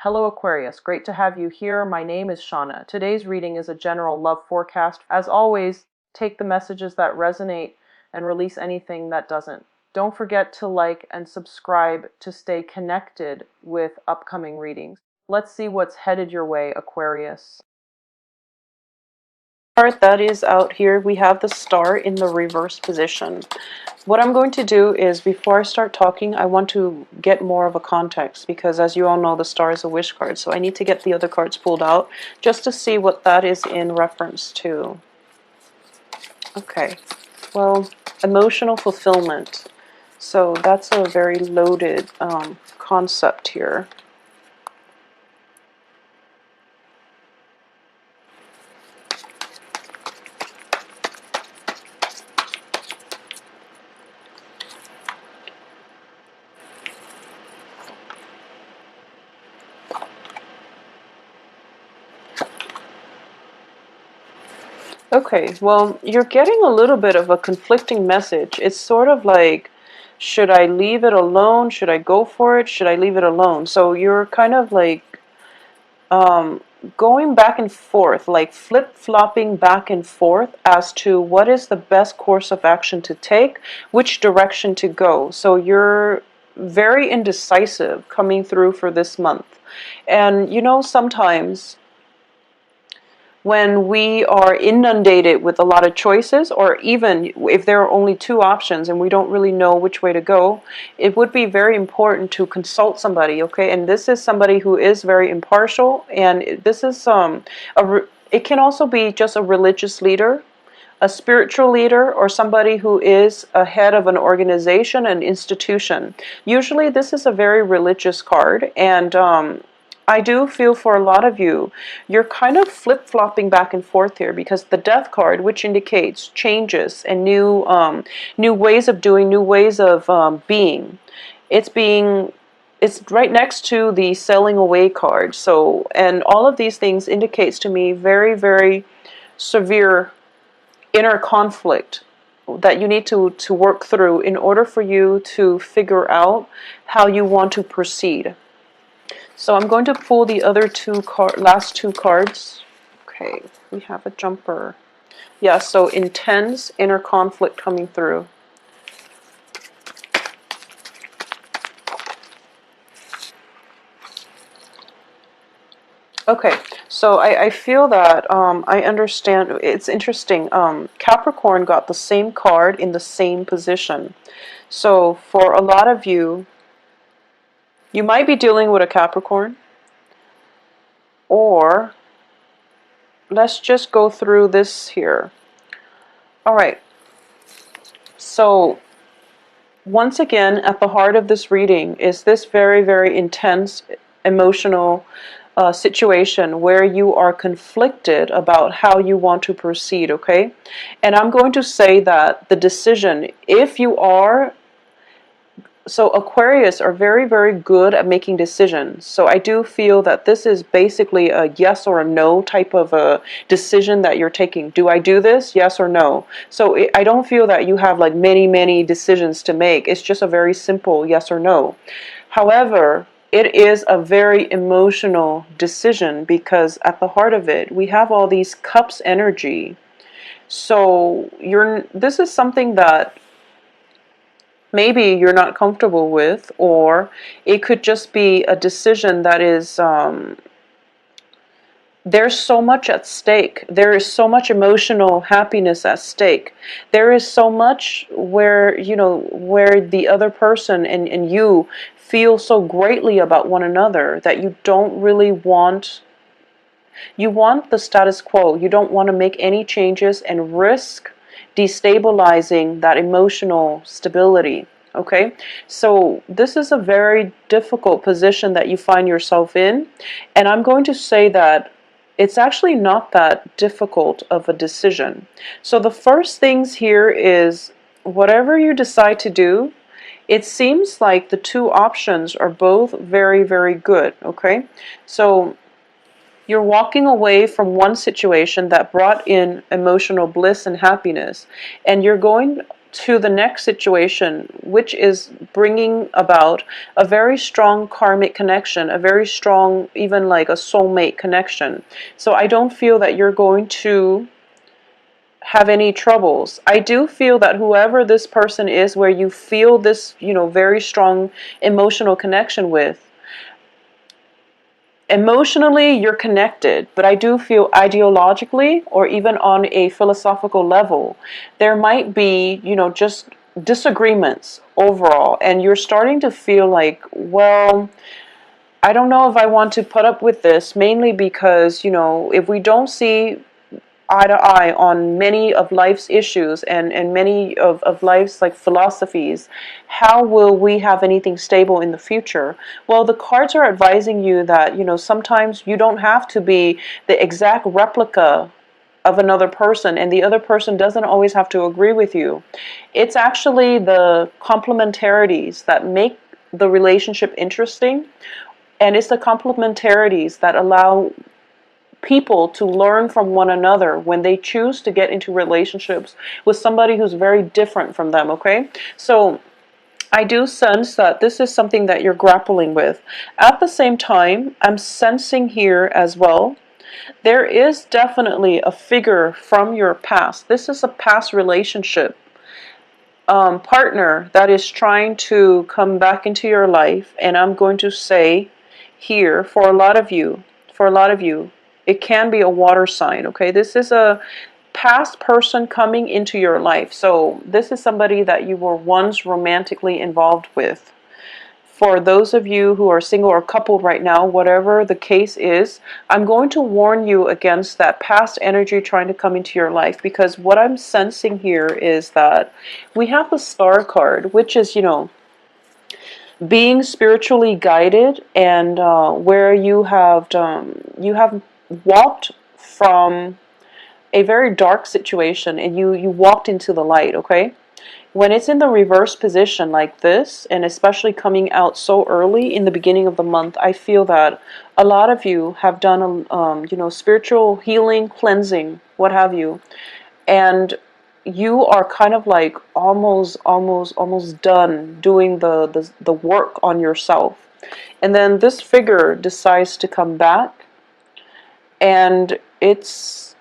Hello Aquarius, great to have you here. My name is Shauna. Today's reading is a general love forecast. As always, take the messages that resonate and release anything that doesn't. Don't forget to like and subscribe to stay connected with upcoming readings. Let's see what's headed your way, Aquarius. Card that is out here, we have the star in the reverse position. What I'm going to do is, before I start talking, I want to get more of a context, because as you all know, the star is a wish card, so I need to get the other cards pulled out just to see what that is in reference to. Okay, well, emotional fulfillment. So that's a very loaded concept here. Okay, well, you're getting a little bit of a conflicting message. It's sort of like, should I leave it alone? Should I go for it? Should I leave it alone? So you're kind of like going back and forth, like flip-flopping back and forth as to what is the best course of action to take, which direction to go. So you're very indecisive coming through for this month. And you know, sometimes when we are inundated with a lot of choices, or even if there are only two options and we don't really know which way to go, it would be very important to consult somebody, okay? And this is somebody who is very impartial, and this is it can also be just a religious leader, a spiritual leader, or somebody who is a head of an organization, an institution. Usually this is a very religious card, and I do feel for a lot of you, you're kind of flip-flopping back and forth here, because the Death card, which indicates changes and new ways of doing, new ways of being, it's right next to the Sailing Away card. So, and all of these things indicates to me very, very severe inner conflict that you need to work through in order for you to figure out how you want to proceed. So I'm going to pull the other last two cards. Okay, we have a jumper. Yeah, so intense inner conflict coming through. Okay, so I feel that I understand. It's interesting. Capricorn got the same card in the same position. So for a lot of you, you might be dealing with a Capricorn, or let's just go through this here. All right. So once again, at the heart of this reading is this very, very intense emotional situation where you are conflicted about how you want to proceed, okay? And I'm going to say that the decision, if you are, so Aquarius are very, very good at making decisions. So I do feel that this is basically a yes or a no type of a decision that you're taking. Do I do this? Yes or no? So I don't feel that you have like many, many decisions to make. It's just a very simple yes or no. However, it is a very emotional decision, because at the heart of it, we have all these cups energy. So this is something that maybe you're not comfortable with, or it could just be a decision that is, there's so much at stake. There is so much emotional happiness at stake. There is so much where, you know, where the other person and you feel so greatly about one another that you don't really want, you want the status quo. You don't want to make any changes and risk destabilizing that emotional stability. Okay, so this is a very difficult position that you find yourself in, and I'm going to say that it's actually not that difficult of a decision. So the first things here is, whatever you decide to do, it seems like the two options are both very, very good. Okay, so you're walking away from one situation that brought in emotional bliss and happiness, and you're going to the next situation, which is bringing about a very strong karmic connection, a very strong, even like a soulmate connection. So I don't feel that you're going to have any troubles. I do feel that whoever this person is, where you feel this, very strong emotional connection with, emotionally you're connected, but I do feel ideologically, or even on a philosophical level, there might be, just disagreements overall, and you're starting to feel like, well, I don't know if I want to put up with this, mainly because, if we don't see eye to eye on many of life's issues, and many of life's like philosophies, how will we have anything stable in the future? Well, the cards are advising you that, sometimes you don't have to be the exact replica of another person, and the other person doesn't always have to agree with you. It's actually the complementarities that make the relationship interesting, and it's the complementarities that allow people to learn from one another when they choose to get into relationships with somebody who's very different from them, okay? So I do sense that this is something that you're grappling with. At the same time, I'm sensing here as well, there is definitely a figure from your past. This is a past relationship, partner that is trying to come back into your life. And I'm going to say here, for a lot of you, it can be a water sign, okay? This is a past person coming into your life. So this is somebody that you were once romantically involved with. For those of you who are single or coupled right now, whatever the case is, I'm going to warn you against that past energy trying to come into your life, because what I'm sensing here is that we have the Star card, which is, being spiritually guided, and where you have walked from a very dark situation, and you walked into the light, okay? When it's in the reverse position like this, and especially coming out so early in the beginning of the month, I feel that a lot of you have done spiritual healing, cleansing, what have you, and you are kind of like almost done doing the work on yourself. And then this figure decides to come back, and it's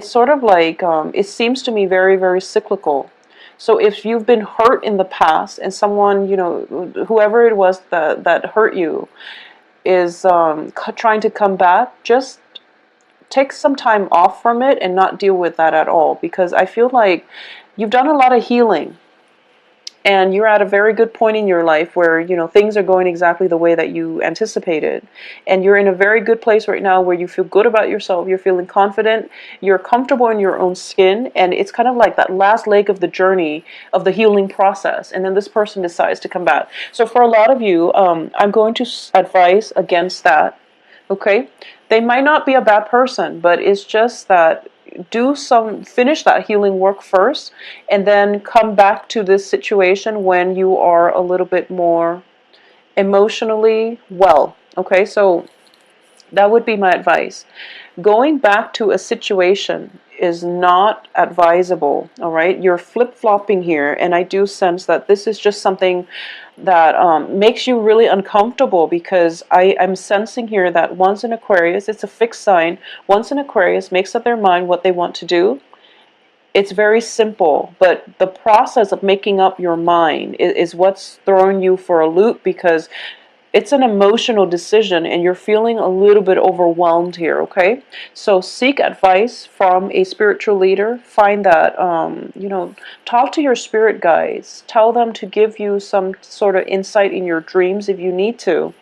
sort of like, it seems to me very, very cyclical. So if you've been hurt in the past, and someone, whoever it was that hurt you is trying to come back, just take some time off from it and not deal with that at all, because I feel like you've done a lot of healing, and you're at a very good point in your life where, things are going exactly the way that you anticipated. And you're in a very good place right now where you feel good about yourself. You're feeling confident. You're comfortable in your own skin. And it's kind of like that last leg of the journey of the healing process. And then this person decides to come back. So for a lot of you, I'm going to advise against that. Okay? They might not be a bad person, but it's just that finish that healing work first, and then come back to this situation when you are a little bit more emotionally well. Okay, so that would be my advice. Going back to a situation is not advisable, all right? You're flip-flopping here, and I do sense that this is just something that makes you really uncomfortable, because I'm sensing here that once in Aquarius, it's a fixed sign, once in Aquarius makes up their mind what they want to do, it's very simple, but the process of making up your mind is what's throwing you for a loop, because it's an emotional decision and you're feeling a little bit overwhelmed here, okay? So seek advice from a spiritual leader. Find that, talk to your spirit guides. Tell them to give you some sort of insight in your dreams if you need to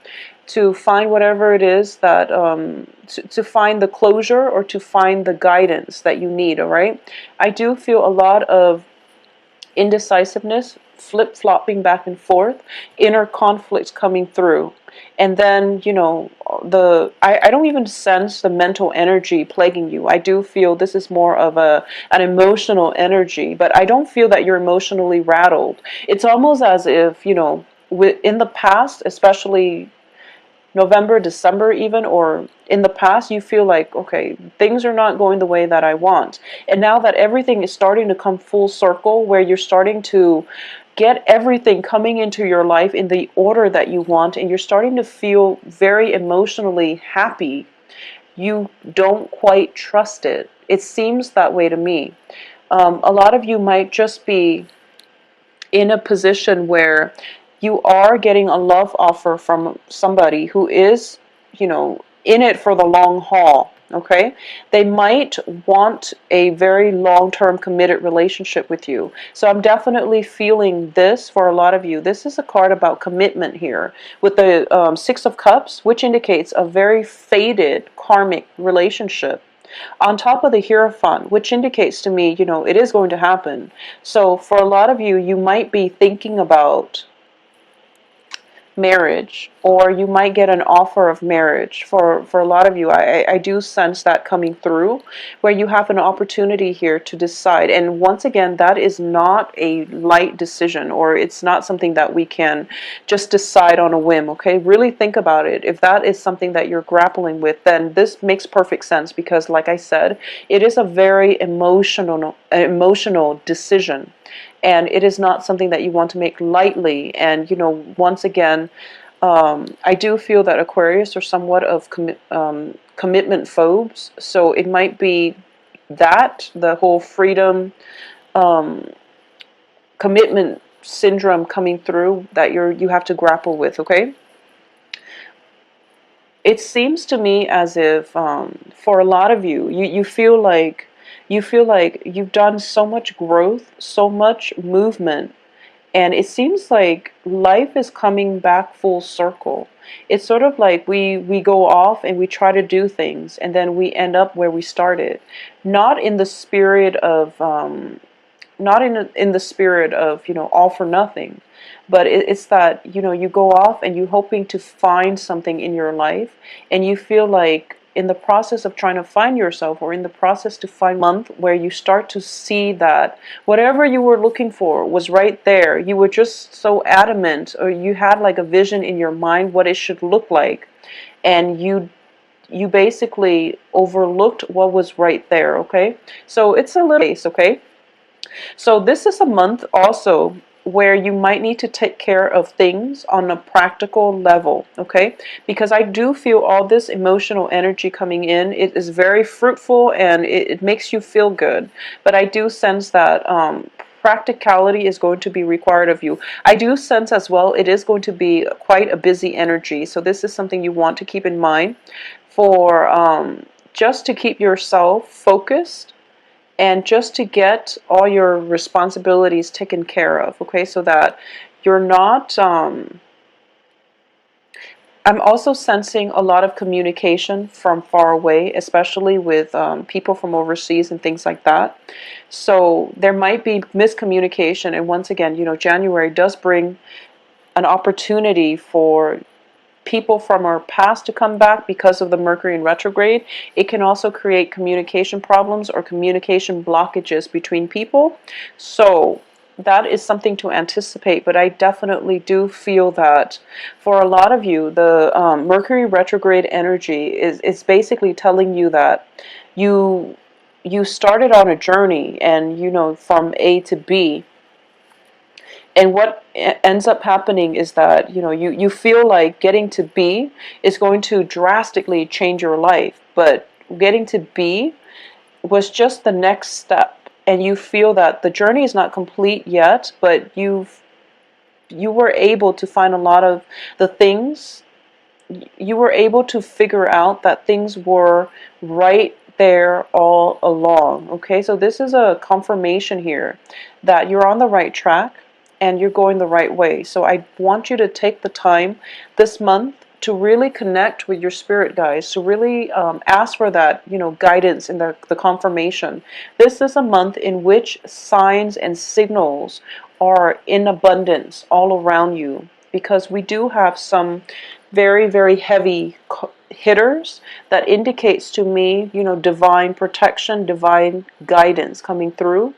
find whatever it is that, to find the closure or to find the guidance that you need, all right? I do feel a lot of indecisiveness, flip-flopping back and forth, inner conflicts coming through. And then, I don't even sense the mental energy plaguing you. I do feel this is more of an emotional energy, but I don't feel that you're emotionally rattled. It's almost as if, in the past, especially November, December even, or in the past, you feel like, okay, things are not going the way that I want. And now that everything is starting to come full circle, where you're starting to get everything coming into your life in the order that you want, and you're starting to feel very emotionally happy, you don't quite trust it. It seems that way to me. A lot of you might just be in a position where you are getting a love offer from somebody who is, in it for the long haul. Okay, they might want a very long-term committed relationship with you. So I'm definitely feeling this for a lot of you. This is a card about commitment here with the Six of Cups, which indicates a very faded karmic relationship, on top of the Hierophant, which indicates to me, it is going to happen. So for a lot of you, you might be thinking about marriage, or you might get an offer of marriage. For a lot of you, I do sense that coming through, where you have an opportunity here to decide. And once again, that is not a light decision, or it's not something that we can just decide on a whim. Okay, really think about it. If that is something that you're grappling with, then this makes perfect sense, because like I said, it is a very emotional decision. And it is not something that you want to make lightly. And, once again, I do feel that Aquarius are somewhat of commitment phobes. So it might be that, the whole freedom, commitment syndrome coming through, that you have to grapple with, okay? It seems to me as if, for a lot of you, you feel like you've done so much growth, so much movement, and it seems like life is coming back full circle. It's sort of like we go off and we try to do things, and then we end up where we started. Not in the spirit of not in the spirit of, all for nothing, but it's that, you go off and you're hoping to find something in your life, and you feel like in the process of trying to find yourself, or in the process to find month, where you start to see that whatever you were looking for was right there. You were just so adamant, or you had like a vision in your mind what it should look like, and you basically overlooked what was right there. Okay, so it's a little case. Okay, so this is a month also where you might need to take care of things on a practical level, okay? Because I do feel all this emotional energy coming in. It is very fruitful, and it makes you feel good. But I do sense that practicality is going to be required of you. I do sense as well it is going to be quite a busy energy. So this is something you want to keep in mind for just to keep yourself focused, and just to get all your responsibilities taken care of, okay? So that you're not, I'm also sensing a lot of communication from far away, especially with people from overseas and things like that. So there might be miscommunication, and once again, January does bring an opportunity for people from our past to come back because of the Mercury in retrograde. It can also create communication problems or communication blockages between people. So that is something to anticipate, but I definitely do feel that for a lot of you, the Mercury retrograde energy is basically telling you that you started on a journey, and from A to B. And what ends up happening is that, you feel like getting to B is going to drastically change your life. But getting to B was just the next step. And you feel that the journey is not complete yet, but you were able to find a lot of the things. You were able to figure out that things were right there all along. Okay, so this is a confirmation here that you're on the right track, and you're going the right way. So I want you to take the time this month to really connect with your spirit guides, to really ask for that, guidance and the confirmation. This is a month in which signs and signals are in abundance all around you, because we do have some very, very heavy hitters that indicates to me, divine protection, divine guidance coming through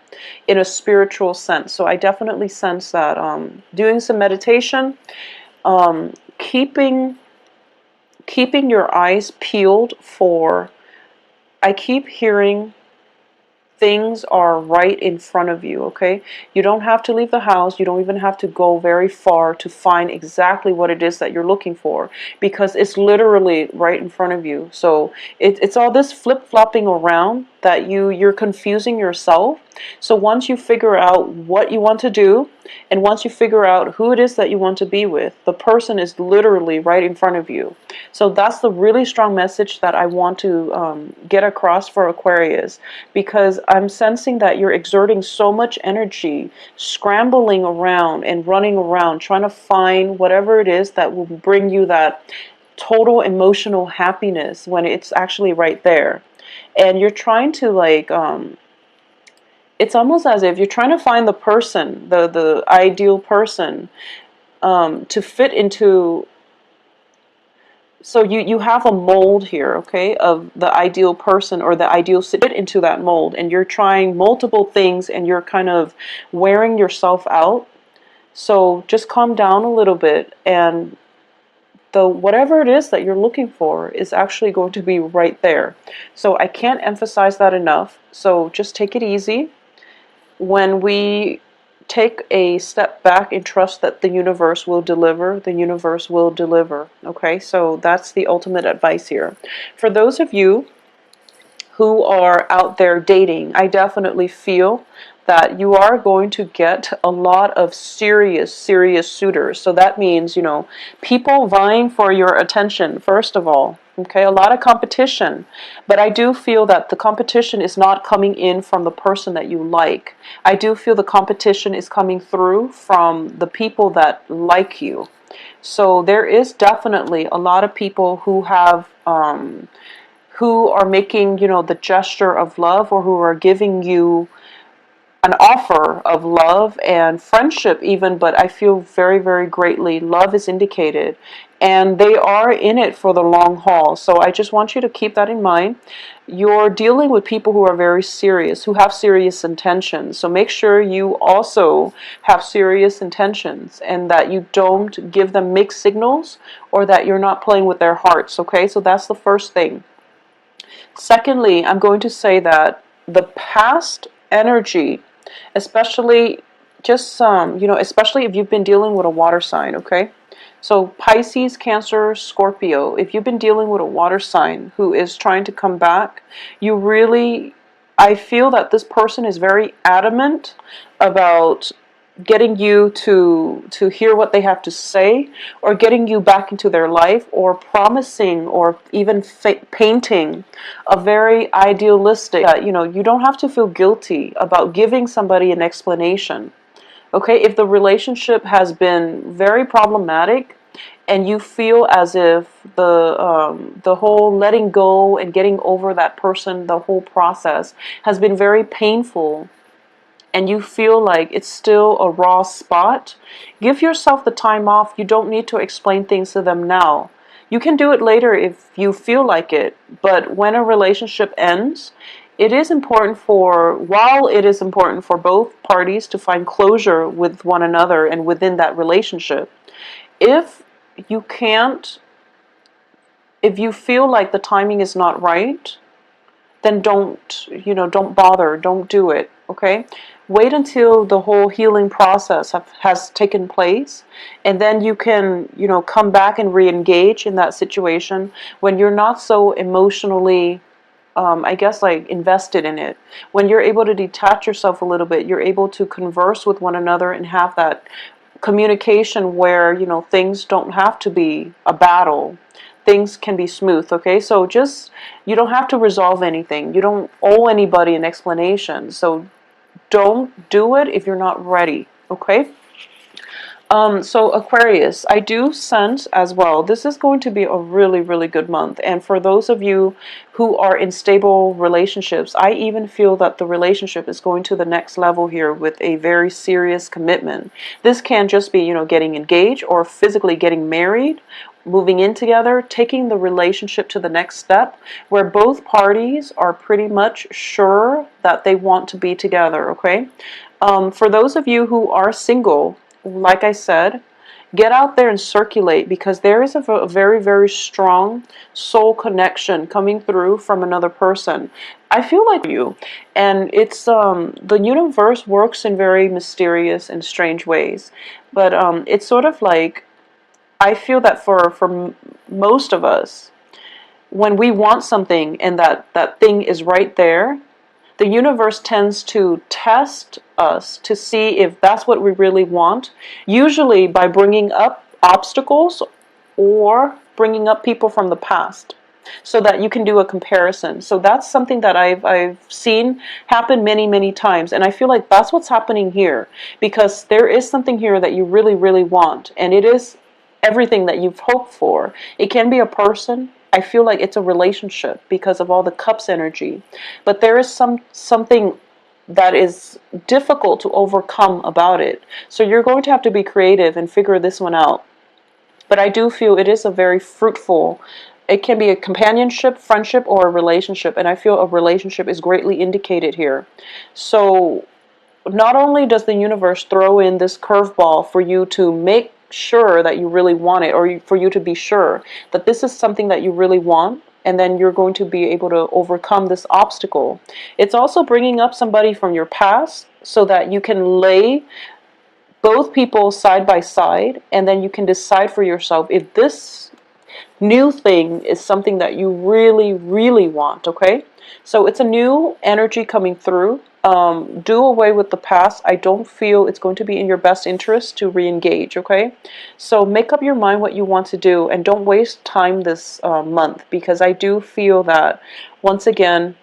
in a spiritual sense. So I definitely sense that doing some meditation, keeping keeping your eyes peeled for, I keep hearing things are right in front of you, okay? You don't have to leave the house. You don't even have to go very far to find exactly what it is that you're looking for, because it's literally right in front of you. So it's all this flip-flopping around that you're confusing yourself. So once you figure out what you want to do, and once you figure out who it is that you want to be with, the person is literally right in front of you. So that's the really strong message that I want to get across for Aquarius, because I'm sensing that you're exerting so much energy, scrambling around and running around, trying to find whatever it is that will bring you that total emotional happiness when it's actually right there. And you're trying to like, it's almost as if you're trying to find the person, the ideal person, to fit into. So you have a mold here, okay, of the ideal person or the ideal fit into that mold, and you're trying multiple things and you're kind of wearing yourself out. So just calm down a little bit, and the whatever it is that you're looking for is actually going to be right there. So I can't emphasize that enough. So just take it easy. When we take a step back and trust that the universe will deliver, the universe will deliver. Okay, so that's the ultimate advice here. For those of you who are out there dating, I definitely feel that you are going to get a lot of serious suitors. So that means, you know, people vying for your attention, first of all. Okay, a lot of competition. But I do feel that the competition is not coming in from the person that you like. I do feel the competition is coming through from the people that like you. So there is definitely a lot of people who have who are making, you know, the gesture of love, or who are giving you an offer of love and friendship even, but I feel very greatly love is indicated, and they are in it for the long haul. So I just want you to keep that in mind. You're dealing with people who are very serious, who have serious intentions. So make sure you also have serious intentions, and that you don't give them mixed signals, or that you're not playing with their hearts, okay? So that's the first thing. Secondly, I'm going to say that the past energy, especially just you know, especially if you've been dealing with a water sign, okay? So Pisces, Cancer, Scorpio, if you've been dealing with a water sign who is trying to come back, you really, I feel that this person is very adamant about getting you to hear what they have to say, or getting you back into their life, or promising, or even painting a very idealistic, you know, you don't have to feel guilty about giving somebody an explanation. Okay, if the relationship has been very problematic and you feel as if the whole letting go and getting over that person, the whole process has been very painful, and you feel like it's still a raw spot, give yourself the time off. You don't need to explain things to them now. You can do it later if you feel like it, but when a relationship ends, it is important for, while it is important for both parties to find closure with one another and within that relationship, if you can't, if you feel like the timing is not right, then don't, you know, don't bother, don't do it, okay? Wait until the whole healing process has taken place, and then you can, you know, come back and re-engage in that situation when you're not so emotionally, I guess, like invested in it. When you're able to detach yourself a little bit, you're able to converse with one another and have that communication where, you know, things don't have to be a battle. Things can be smooth, okay? So just, you don't have to resolve anything. You don't owe anybody an explanation. So don't do it if you're not ready, okay? So Aquarius, I do sense as well, this is going to be a really good month. And for those of you who are in stable relationships, I even feel that the relationship is going to the next level here with a very serious commitment. This can just be, you know, getting engaged, or physically getting married, moving in together, taking the relationship to the next step, where both parties are pretty much sure that they want to be together, okay? For those of you who are single, like I said, Get out there and circulate, because there is a very, very strong soul connection coming through from another person. I feel like you, and it's the universe works in very mysterious and strange ways, but it's sort of like, I feel that for most of us, when we want something and that thing is right there, the universe tends to test us to see if that's what we really want, usually by bringing up obstacles or bringing up people from the past, so that you can do a comparison. So that's something that I've seen happen many, many times, and I feel like that's what's happening here, because there is something here that you really, really want, and it is everything that you've hoped for. It can be a person. I feel like it's a relationship because of all the cups energy, but there is something that is difficult to overcome about it. So you're going to have to be creative and figure this one out. But I do feel it is a very fruitful, it can be a companionship, friendship, or a relationship, and I feel a relationship is greatly indicated here. So not only does the universe throw in this curveball for you to make sure that you really want it, or for you to be sure that this is something that you really want, and then you're going to be able to overcome this obstacle. It's also bringing up somebody from your past so that you can lay both people side by side, and then you can decide for yourself if this new thing is something that you really, really want, okay? So it's a new energy coming through. Do away with the past. I don't feel it's going to be in your best interest to re-engage, okay? So make up your mind what you want to do, and don't waste time this month, because I do feel that, once again,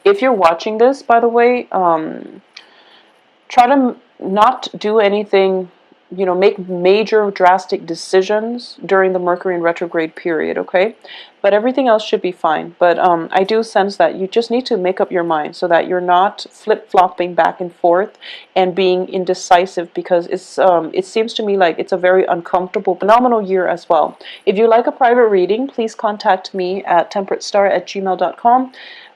if you're watching this, by the way, try to not do anything, make major drastic decisions during the Mercury in retrograde period, okay? But everything else should be fine. But I do sense that you just need to make up your mind so that you're not flip-flopping back and forth and being indecisive, because it seems to me like it's a very uncomfortable, phenomenal year as well. If you like a private reading, please contact me at temperatestar@gmail.com.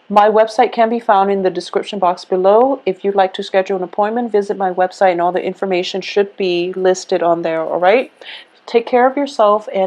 My website can be found in the description box below. If you'd like to schedule an appointment, visit my website, and all the information should be listed on there, all right? Take care of yourself, and